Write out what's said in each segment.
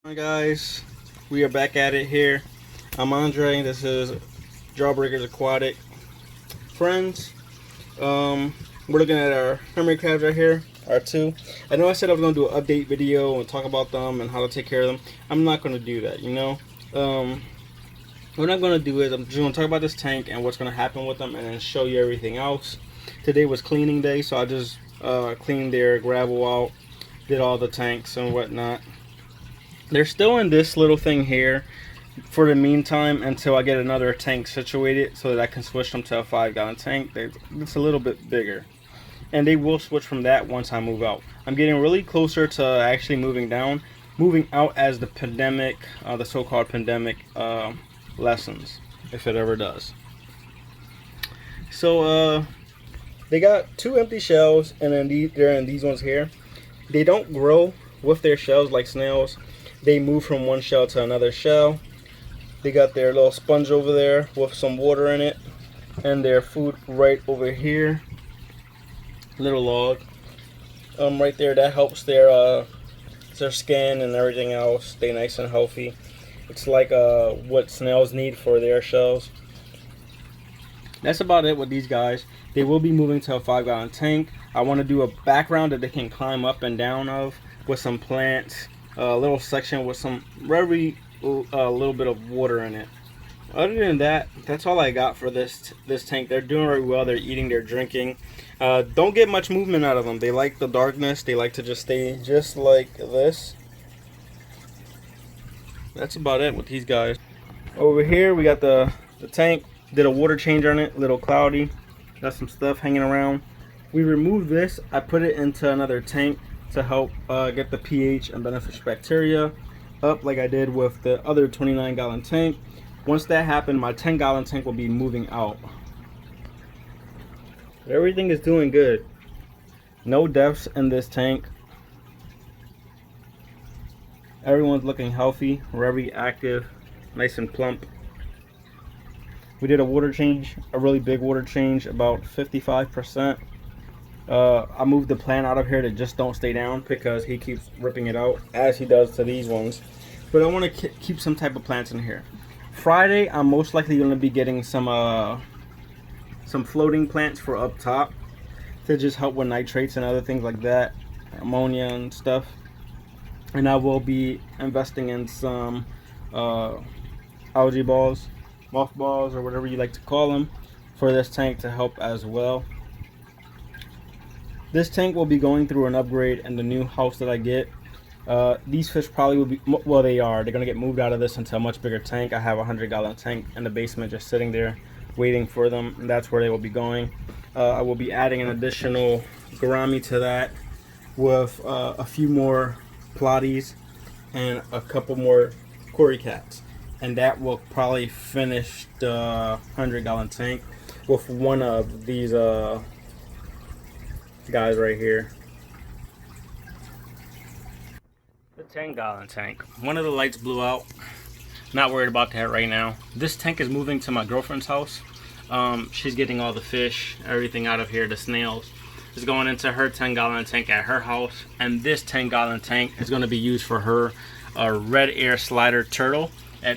Hi guys, we are back at it here. I'm Andre. This is Jawbreaker's Aquatic. Friends, we're looking at our hermit crabs right here, our two. I know I said I was going to do an update video and talk about them and how to take care of them. I'm not going to do that, you know. What I'm going to do is I'm just going to talk about this tank and what's going to happen with them and then show you everything else. Today was cleaning day, so I just cleaned their gravel out, did all the tanks and whatnot. They're still in this little thing here for the meantime until I get another tank situated so that I can switch them to a 5-gallon tank. It's a little bit bigger. And they will switch from that once I move out. I'm getting really closer to actually moving out as the pandemic, the so-called pandemic lessons, if it ever does. So they got 2 empty shells, and then they're in these ones here. They don't grow with their shells like snails. They move from one shell to another shell. They got their little sponge over there with some water in it, and their food right over here. Little log, right there. That helps their skin and everything else stay nice and healthy. It's like what snails need for their shells. That's about it with these guys. They will be moving to a 5-gallon tank. I want to do a background that they can climb up and down of with some plants. A little section with some very little bit of water in it. Other than that, that's all I got for this tank. They're doing very well. They're eating, they're drinking. Don't get much movement out of them. They like the darkness. They like to just stay just like this. That's about it with these guys. Over here we got the tank. Did a water change on it. A little cloudy. Got some stuff hanging around. We removed this. I put it into another tank to help get the pH and beneficial bacteria up like I did with the other 29-gallon tank. Once that happened, my 10-gallon tank will be moving out. Everything is doing good. No deaths in this tank. Everyone's looking healthy, very active, nice and plump. We did a water change, a really big water change, about 55%. I moved the plant out of here to just don't stay down because he keeps ripping it out as he does to these ones. But I want to keep some type of plants in here. Friday, I'm most likely going to be getting some floating plants for up top to just help with nitrates and other things like that, ammonia and stuff. And I will be investing in some algae balls, mothballs, or whatever you like to call them, for this tank to help as well. This tank will be going through an upgrade in the new house that I get. These fish probably will be, well, they're going to get moved out of this into a much bigger tank. I have a 100-gallon tank in the basement just sitting there waiting for them, and that's where they will be going. I will be adding an additional gourami to that with a few more plotties and a couple more cory cats, and that will probably finish the 100-gallon tank with one of these guys right here. The 10-gallon tank. One of the lights blew out. Not worried about that right now. This tank is moving to my girlfriend's house. She's getting all the fish, everything out of here. The snails is going into her 10-gallon tank at her house, and this 10-gallon tank is going to be used for her red air slider turtle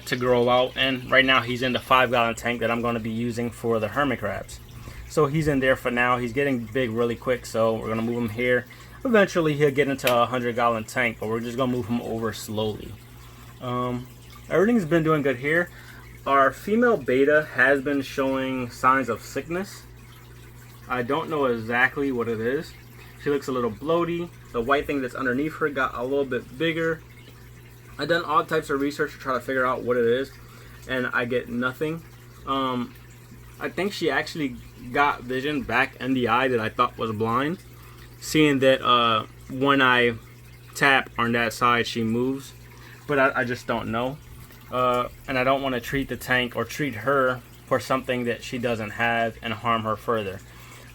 to grow out. And right now he's in the 5-gallon tank that I'm going to be using for the hermit crabs. So he's in there for now. He's getting big really quick, so we're gonna move him here. Eventually he'll get into a 100-gallon tank, but we're just gonna move him over slowly. Everything's been doing good here. Our female beta has been showing signs of sickness. I don't know exactly what it is. She looks a little bloaty. The white thing that's underneath her got a little bit bigger. I've done all types of research to try to figure out what it is, and I get nothing. I think she actually got vision back in the eye that I thought was blind, seeing that when I tap on that side she moves, but I just don't know, and I don't want to treat the tank or treat her for something that she doesn't have and harm her further.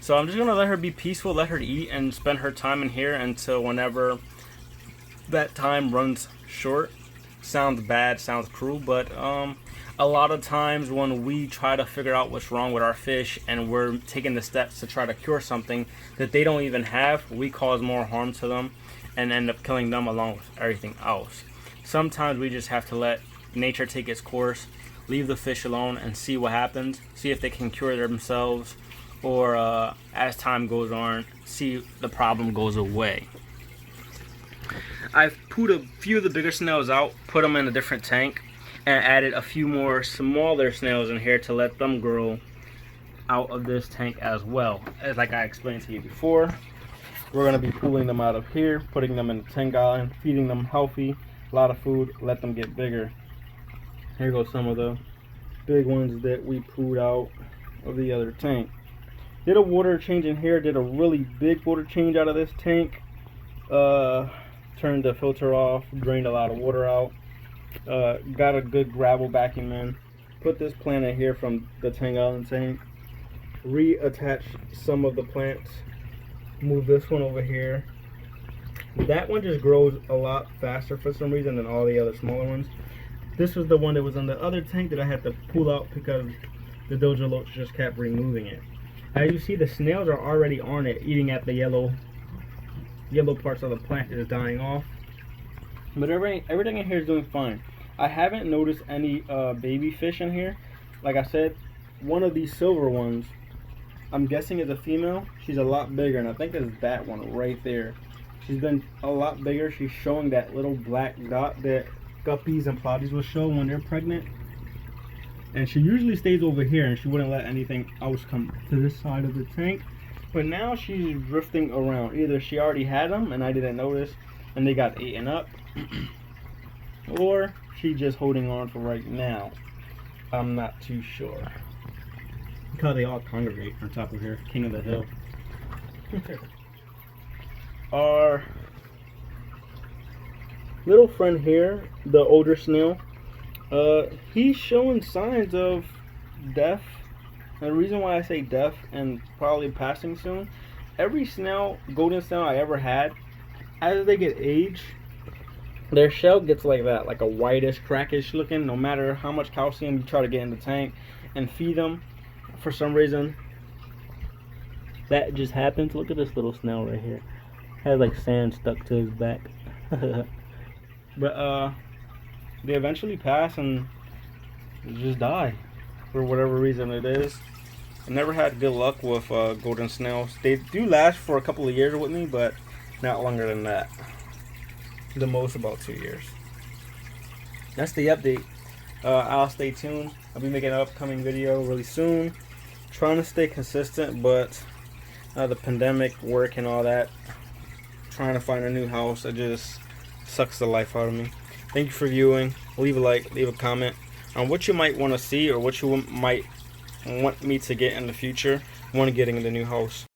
So I'm just gonna let her be peaceful, let her eat and spend her time in here until whenever that time runs short. Sounds bad, sounds cruel, but a lot of times when we try to figure out what's wrong with our fish and we're taking the steps to try to cure something that they don't even have, we cause more harm to them and end up killing them along with everything else. Sometimes we just have to let nature take its course, leave the fish alone, and see what happens. See if they can cure themselves, or as time goes on, see the problem goes away. I've put a few of the bigger snails out, put them in a different tank, and added a few more smaller snails in here to let them grow out of this tank as well. As like I explained to you before, we're going to be pulling them out of here, putting them in a 10-gallon, feeding them healthy, a lot of food, let them get bigger. Here goes some of the big ones that we pulled out of the other tank. Did a water change in here, did a really big water change out of this tank. Turned the filter off, drained a lot of water out. Got a good gravel vacuum in. Put this plant in here from the 10-gallon tank. Reattached some of the plants. Move this one over here. That one just grows a lot faster for some reason than all the other smaller ones. This was the one that was on the other tank that I had to pull out because the doja loach just kept removing it. As you see, the snails are already on it, eating at the yellow parts of the plant that is dying off. But everything in here is doing fine. I haven't noticed any baby fish in here. Like I said, one of these silver ones, I'm guessing is a female. She's a lot bigger, and I think it's that one right there. She's been a lot bigger. She's showing that little black dot that guppies and plotties will show when they're pregnant. And she usually stays over here, and she wouldn't let anything else come to this side of the tank. But now she's drifting around. Either she already had them and I didn't notice and they got eaten up, or she's just holding on for right now. I'm not too sure. Look how they all congregate on top of here, king of the hill. Our little friend here, the older snail, he's showing signs of death. And the reason why I say death and probably passing soon, every snail, golden snail I ever had, as they get age, their shell gets like that, like a whitish, crackish looking, no matter how much calcium you try to get in the tank and feed them. For some reason, that just happens. Look at this little snail right here. Has like sand stuck to his back. But they eventually pass and just die for whatever reason it is. I never had good luck with golden snails. They do last for a couple of years with me, but not longer than that. The most about 2 years. That's the update. I'll stay tuned. I'll be making an upcoming video really soon. Trying to stay consistent, but the pandemic, work, and all that. Trying to find a new house, it just sucks the life out of me. Thank you for viewing. Leave a like, leave a comment on what you might want to see or what you might want me to get in the future when getting in the new house.